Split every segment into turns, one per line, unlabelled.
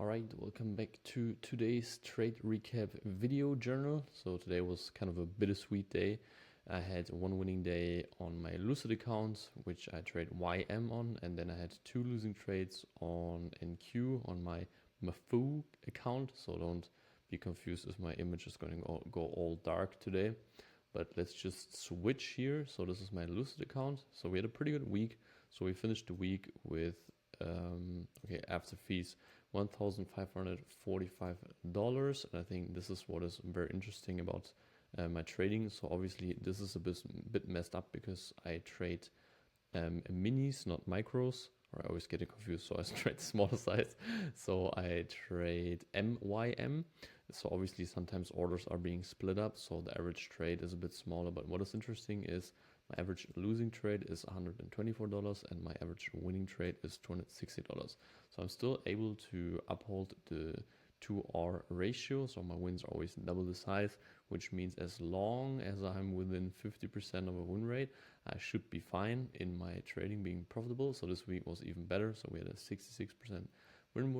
All right, welcome back to today's trade recap video journal. So today was kind of a bittersweet day. I had one winning day on my Lucid account, which I trade YM on, and then I had two losing trades on NQ on my MFFU account. So don't be confused if my image is going to go all dark today. But let's just switch here. So this is my Lucid account. So we had a pretty good week. So we finished the week with, after fees, $1,545. And I think this is what is very interesting about my trading. So obviously this is a bit messed up because I trade minis, not micros. Or I always get it confused, so I trade smaller size. So I trade MYM. So obviously sometimes orders are being split up, so the average trade is a bit smaller. But what is interesting is my average losing trade is $124 and my average winning trade is $260. So I'm still able to uphold the 2R ratio. So my wins are always double the size, which means as long as I'm within 50% of a win rate, I should be fine in my trading being profitable. So this week was even better. So we had a 66% win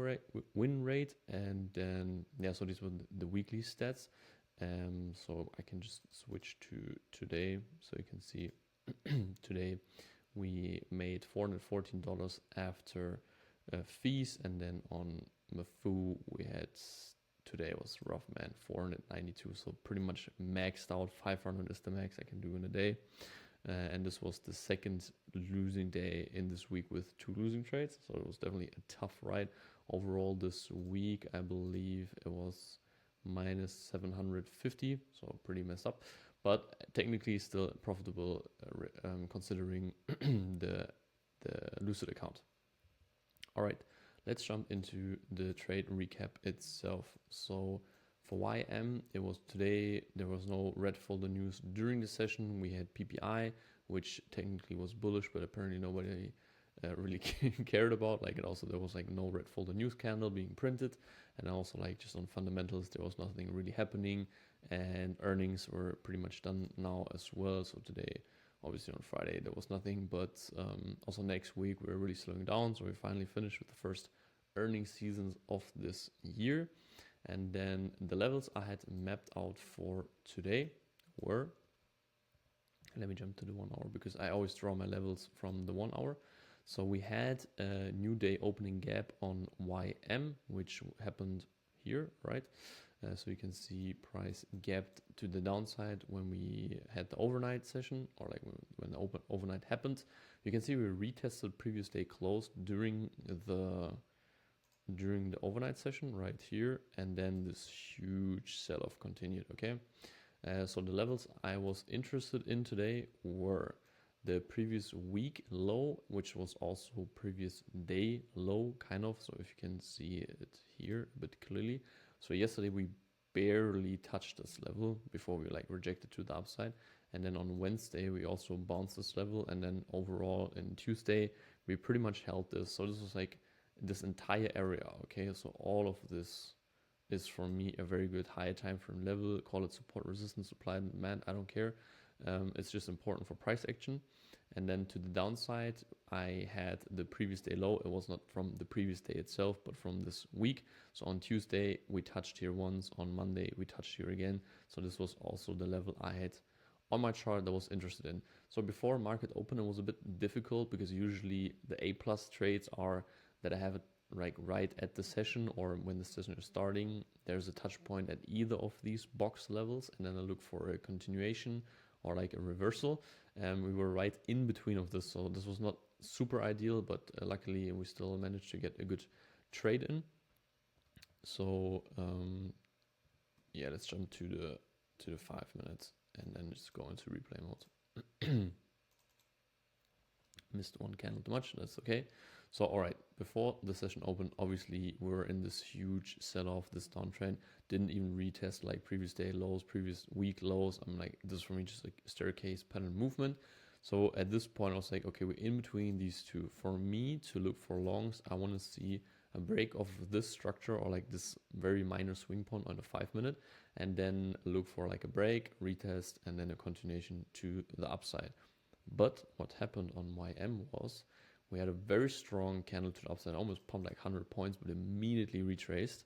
rate. And then, so these were the weekly stats. So I can just switch to today. So you can see today we made $414 after fees, and then on MFFU we had, today was rough, man, 492. So pretty much maxed out. 500 is the max I can do in a day. And this was the second losing day in this week with two losing trades. So it was definitely a tough ride. Overall this week, I believe it was minus 750, so pretty messed up, but technically still profitable considering the Lucid account. All right, let's jump into the trade recap itself. So for YM, it was today, there was no red folder news during the session. We had PPI, which technically was bullish, but apparently nobody really cared about. Like, it also, there was like no red folder news candle being printed, and also like just on fundamentals there was nothing really happening, and earnings were pretty much done now as well. So today, obviously on Friday, there was nothing, but also next week we're really slowing down. So we finally finished with the first earnings seasons of this year. And then the levels I had mapped out for today were, let me jump to the 1 hour because I always draw my levels from the 1 hour. So we had a new day opening gap on YM, which happened here, right? So you can see price gapped to the downside when we had the overnight session, or like when the overnight happened. You can see we retested previous day close during the overnight session right here, and then this huge sell-off continued. Okay, so the levels I was interested in today were the previous week low, which was also previous day low, kind of. So if you can see it here a bit clearly. So yesterday we barely touched this level before we like rejected to the upside. And then on Wednesday, we also bounced this level. And then overall in Tuesday, we pretty much held this. So this was like this entire area. Okay, so all of this is for me a very good high time frame level. Call it support, resistance, supply and demand, I don't care. It's just important for price action. And then to the downside, I had the previous day low. It was not from the previous day itself, but from this week. So on Tuesday, we touched here once. On Monday, we touched here again. So this was also the level I had on my chart that I was interested in. So before market open, it was a bit difficult because usually the A+ trades are that I have it like right at the session, or when the session is starting, there's a touch point at either of these box levels, and then I look for a continuation or like a reversal, and we were right in between of this. So this was not super ideal, but luckily we still managed to get a good trade in. So let's jump to the 5 minutes and then just go into replay mode. Missed one candle too much, that's okay. So all right, before the session opened, obviously we were in this huge sell-off, this downtrend, didn't even retest like previous day lows, previous week lows. I'm like, this is for me just like a staircase pattern movement. So at this point I was like, okay, we're in between these two. For me to look for longs, I want to see a break of this structure, or like this very minor swing point on the 5 minute, and then look for like a break, retest, and then a continuation to the upside. But what happened on YM was we had a very strong candle to the upside, almost pumped like 100 points, but immediately retraced.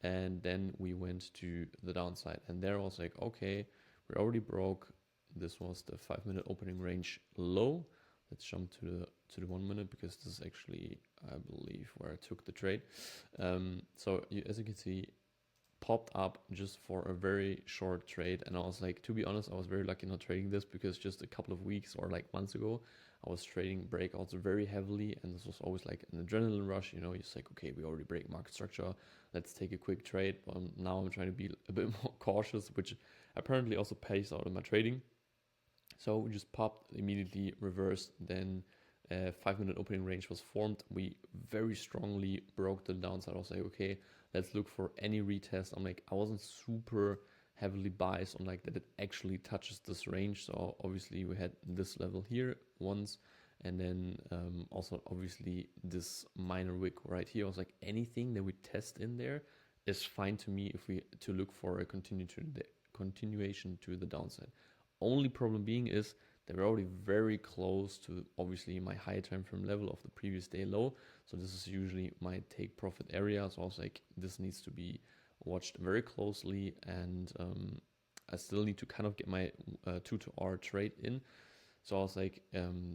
And then we went to the downside. And there I was like, okay, we already broke. This was the 5-minute opening range low. Let's jump to the 1 minute, because this is actually, I believe, where I took the trade. So as you can see, popped up just for a very short trade. And I was like, to be honest, I was very lucky not trading this, because just a couple of weeks or like months ago, I was trading breakouts very heavily, and this was always like an adrenaline rush. You know, you're like, okay, we already break market structure, let's take a quick trade. But now I'm trying to be a bit more cautious, which apparently also pays out in my trading. So we just popped, immediately reversed, then 5-minute opening range was formed. We very strongly broke the downside. I was like, okay, let's look for any retest. I'm like, I wasn't super heavily biased on like that it actually touches this range. So obviously we had this level here once, and then also obviously this minor wick right here. I was like, anything that we test in there is fine to me if we to look for a continuation to the downside. Only problem being is that we're already very close to obviously my high time frame level of the previous day low. So this is usually my take profit area. So I was like, this needs to be watched very closely, and I still need to kind of get my 2 to R trade in. So I was like,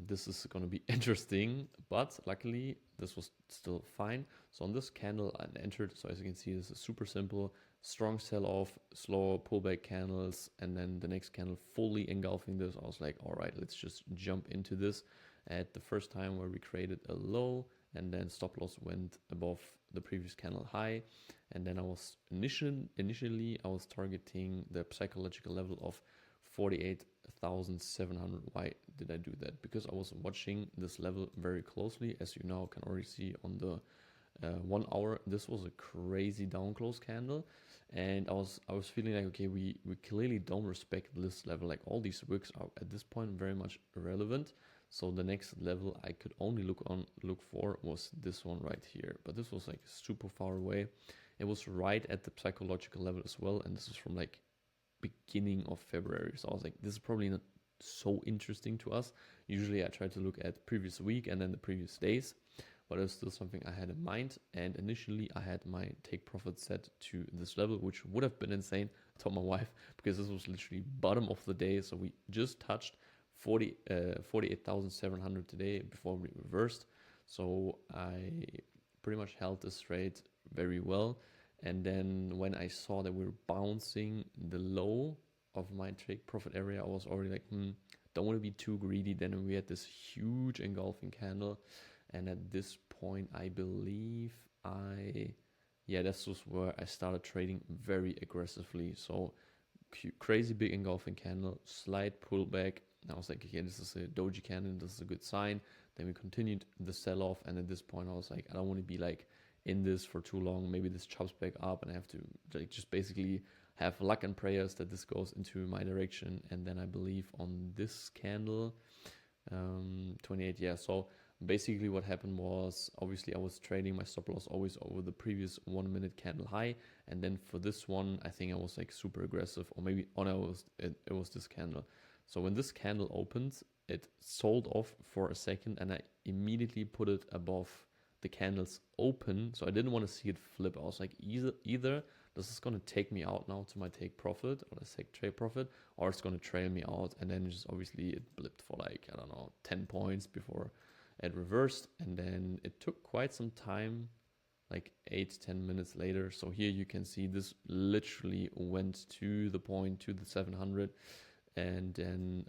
this is going to be interesting, but luckily this was still fine. So on this candle I entered. So as you can see, this is super simple. Strong sell-off, slow pullback candles, and then the next candle fully engulfing this. I was like, all right, let's just jump into this. At the first time where we created a low, and then stop loss went above the previous candle high. And then I was initially I was targeting the psychological level of 48,700. Why did I do that? Because I was watching this level very closely, as you now can already see on the 1 hour. This was a crazy down close candle, and I was feeling like, okay, we clearly don't respect this level. Like all these wicks are at this point very much irrelevant. So the next level I could only look for was this one right here, but this was like super far away. It was right at the psychological level as well, and this is from like beginning of February. So I was like, this is probably not so interesting to us. Usually I try to look at previous week and then the previous days, but it was still something I had in mind. And initially I had my take profit set to this level, which would have been insane. I told my wife, because this was literally bottom of the day. So we just touched 48,700 today before we reversed. So I pretty much held this trade very well. And then when I saw that we were bouncing the low of my take profit area, I was already like, don't want to be too greedy. Then we had this huge engulfing candle. And at this point, I believe this was where I started trading very aggressively. So crazy big engulfing candle, slight pullback. And I was like, okay, this is a doji candle. This is a good sign. Then we continued the sell-off. And at this point, I was like, I don't want to be like in this for too long. Maybe this chops back up and I have to like just basically have luck and prayers that this goes into my direction. And then I believe on this candle, 28, yeah. So basically what happened was, obviously I was trading my stop loss always over the previous 1 minute candle high. And then for this one, I think I was like super aggressive, or maybe it was this candle. So when this candle opened, it sold off for a second and I immediately put it above the candles open. So I didn't want to see it flip. I was like, either this is going to take me out now to my take profit, or let's take trade profit, or it's going to trail me out. And then just obviously it blipped for like, I don't know, 10 points before it reversed. And then it took quite some time, like 8-10 minutes later. So here you can see this literally went to the point, to the 700, and then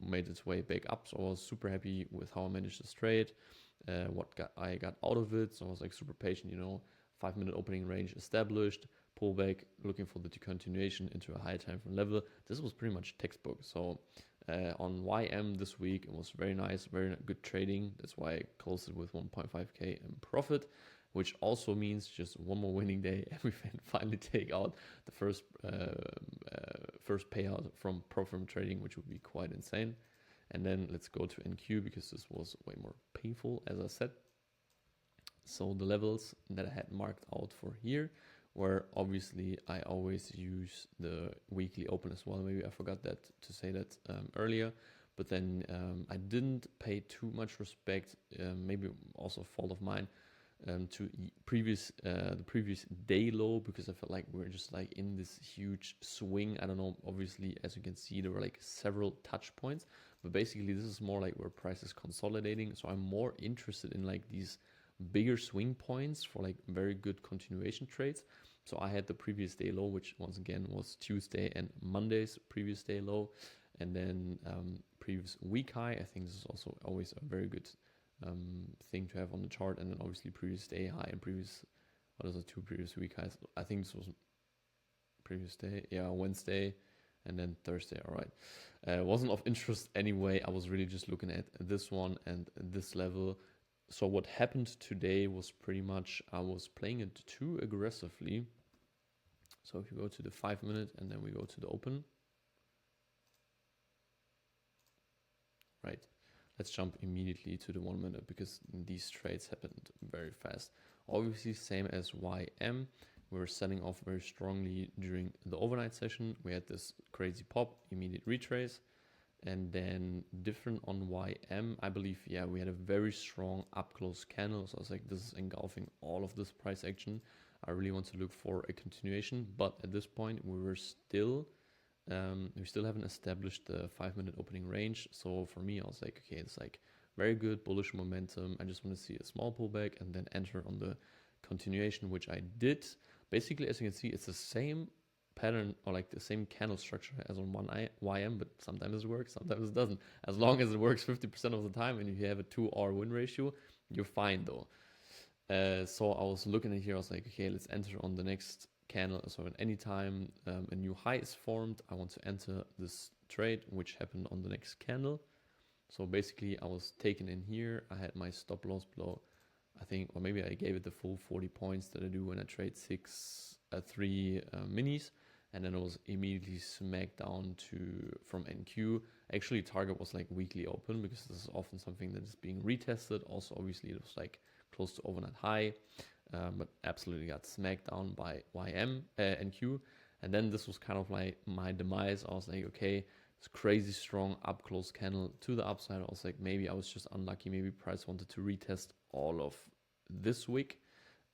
made its way back up. So I was super happy with how I managed this trade. I got out of it. So I was like super patient, 5-minute opening range established, pullback, looking for the continuation into a high time frame level. This was pretty much textbook. So on YM this week, it was very nice, very good trading. That's why I closed it with 1.5K in profit, which also means just one more winning day and we finally take out the first payout from profit trading, which would be quite insane. And then let's go to NQ, because this was way more painful, as I said. So the levels that I had marked out for here were, obviously I always use the weekly open as well. Maybe I forgot to say that earlier, but then I didn't pay too much respect, maybe also a fault of mine, to the previous day low, because I felt like we're just like in this huge swing. I don't know, obviously, as you can see, there were like several touch points, but basically this is more like where price is consolidating. So I'm more interested in like these bigger swing points for like very good continuation trades. So I had the previous day low, which once again was Tuesday and Monday's previous day low, and then previous week high. I think this is also always a very good thing to have on the chart. And then obviously previous day high and previous, what are the two previous week highs? I think this was previous day, yeah, Wednesday and then Thursday. All right, it wasn't of interest anyway. I was really just looking at this one and this level. So what happened today was pretty much I was playing it too aggressively. So if you go to the 5 minute and then we go to the open, right? Let's jump immediately to the 1 minute because these trades happened very fast. Obviously, same as YM. We were selling off very strongly during the overnight session. We had this crazy pop, immediate retrace. And then different on YM, I believe, yeah, we had a very strong up close candle. So I was like, this is engulfing all of this price action. I really want to look for a continuation. But at this point, we still haven't established the 5 minute opening range. So for me, I was like, okay, it's like very good bullish momentum. I just want to see a small pullback and then enter on the continuation, which I did. Basically, as you can see, it's the same pattern or like the same candle structure as on one YM, but sometimes it works, sometimes it doesn't. As long as it works 50% of the time and you have a 2R win ratio, you're fine though. So I was looking at here, I was like, okay, let's enter on the next candle. So at any time a new high is formed, I want to enter this trade, which happened on the next candle. So basically I was taken in here. I had my stop loss below, I think, or maybe I gave it the full 40 points that I do when I trade 3 minis, and then it was immediately smacked down from NQ. Actually, target was like weekly open because this is often something that is being retested. Also, obviously, it was like close to overnight high, but absolutely got smacked down by NQ. And then this was kind of like my demise. I was like, okay, it's crazy strong up close candle to the upside. I was like, maybe I was just unlucky. Maybe price wanted to retest all of this week.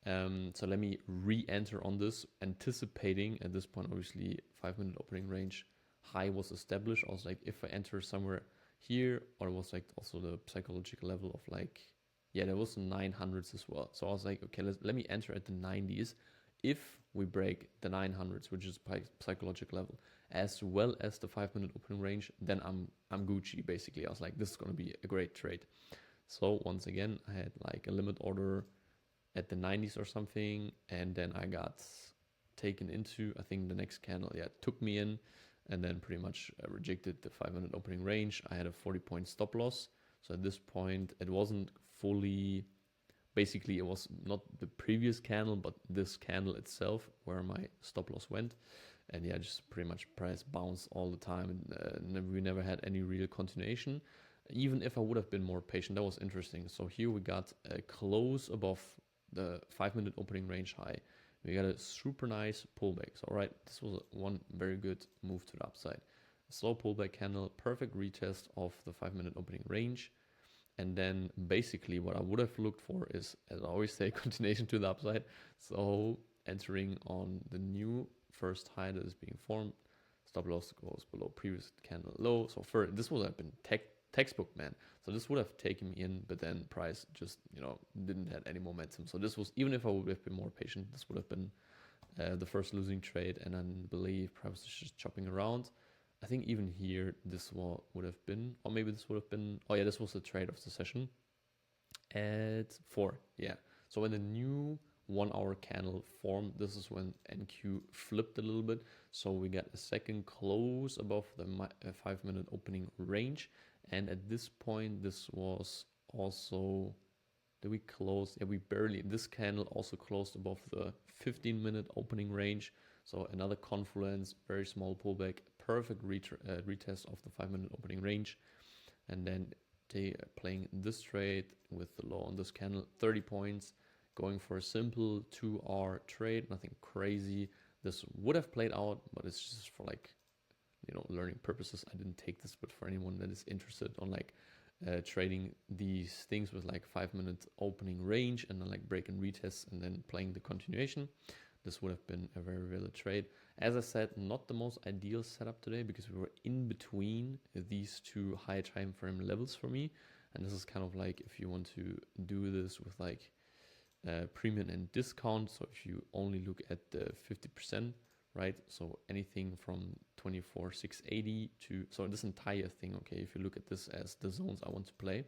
So let me re-enter on this, anticipating at this point, obviously 5 minute opening range high was established. I was like, if I enter somewhere here, or it was like also the psychological level of like, yeah, there was 900s as well. So I was like, okay, let me enter at the 90s. If we break the 900s, which is psychological level, as well as the 5 minute opening range, then I'm Gucci basically. I was like, this is going to be a great trade. So once again, I had like a limit order at the 90s or something, and then I got taken into, I think the next candle, yeah, took me in, and then pretty much rejected the 5 minute opening range. I had a 40-point stop loss. So at this point, it wasn't fully, basically it was not the previous candle, but this candle itself where my stop loss went. And yeah, just pretty much price bounced all the time, and we never had any real continuation. Even if I would have been more patient, that was interesting. So here we got a close above the 5 minute opening range high. We got a super nice pullback. So, all right, this was one very good move to the upside. A slow pullback candle, perfect retest of the 5 minute opening range. And then basically what I would have looked for is, as I always say, continuation to the upside. So entering on the new first high that is being formed, stop loss goes below previous candle low. So this would have been textbook, man. So this would have taken me in, but then price just, didn't have any momentum. So this was, even if I would have been more patient, this would have been the first losing trade. And I believe price was just chopping around. I think even here, this would have been, or maybe this would have been, oh yeah, this was the trade of the session at 4. Yeah. So when the new 1 hour candle formed, this is when NQ flipped a little bit. So we got a second close above the 5 minute opening range. And at this point, this was also, did we close? Yeah, we barely, this candle also closed above the 15 minute opening range. So another confluence, very small pullback, perfect retest of the 5 minute opening range. And then they playing this trade with the low on this candle, 30 points, going for a simple 2R trade, nothing crazy. This would have played out, but it's just for like learning purposes. I didn't take this, but for anyone that is interested on like trading these things with like 5-minute opening range and then like break and retest and then playing the continuation, this would have been a very valid trade. As I said, not the most ideal setup today because we were in between these two high time frame levels for me. And this is kind of like if you want to do this with like premium and discount. So if you only look at the 50%, right? So anything from 24,680 to, so this entire thing, okay, if you look at this as the zones I want to play,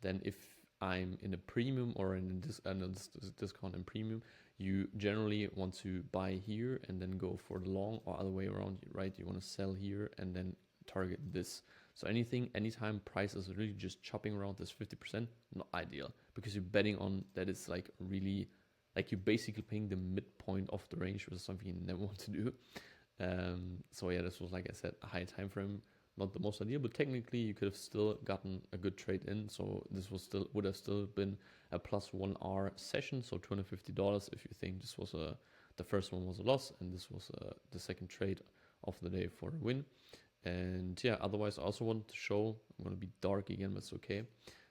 then if I'm in a premium or in a discount and premium, you generally want to buy here and then go for the long, or other way around, right? You want to sell here and then target this. So anytime price is really just chopping around this 50%, not ideal, because you're betting on that it's like really, like you're basically paying the midpoint of the range, which is something you never want to do. So yeah, this was, like I said, a high time frame, not the most ideal, but technically you could have still gotten a good trade in. So this would have still been a plus 1 hour session, so $250 if you think this was the first one was a loss and this was the second trade of the day for a win. And yeah, otherwise I also want to show, I'm going to be dark again, but it's okay.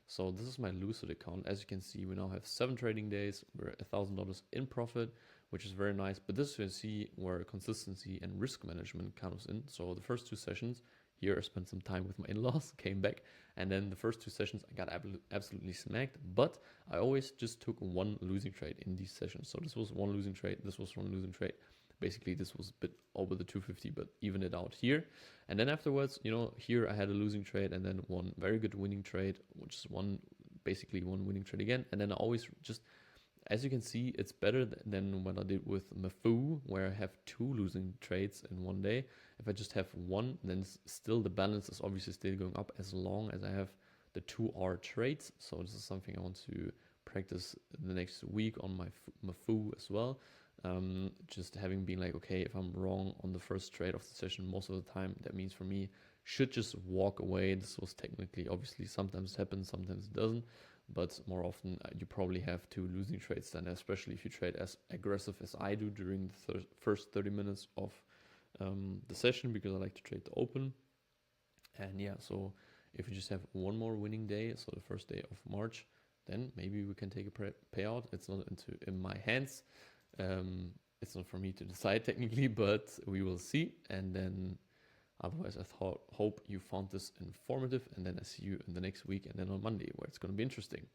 So this is my Lucid account. As you can see, we now have 7 trading days. We're $1,000 in profit, which is very nice. But this you can see where consistency and risk management comes in. So the first 2 sessions, here I spent some time with my in-laws, came back, and then the first 2 sessions I got absolutely smacked, but I always just took one losing trade in these sessions. So this was one losing trade, this was one losing trade. Basically this was a bit over the 250, but even it out here. And then afterwards, here I had a losing trade and then one very good winning trade, which is basically one winning trade again. And then I always just, as you can see, it's better than what I did with MFFU, where I have 2 losing trades in one day. If I just have one, then still the balance is obviously still going up as long as I have the 2-hour trades. So this is something I want to practice the next week on my MFFU as well. Just having been like, okay, if I'm wrong on the first trade of the session, most of the time, that means for me, should just walk away. This was technically, obviously, sometimes it happens, sometimes it doesn't. But more often, you probably have 2 losing trades then, especially if you trade as aggressive as I do during the first 30 minutes of the session, because I like to trade the open. And yeah, so if you just have one more winning day, so the first day of March, then maybe we can take a payout. It's not in my hands. It's not for me to decide technically, but we will see. And then otherwise, hope you found this informative, and then I see you in the next week and then on Monday, where it's going to be interesting.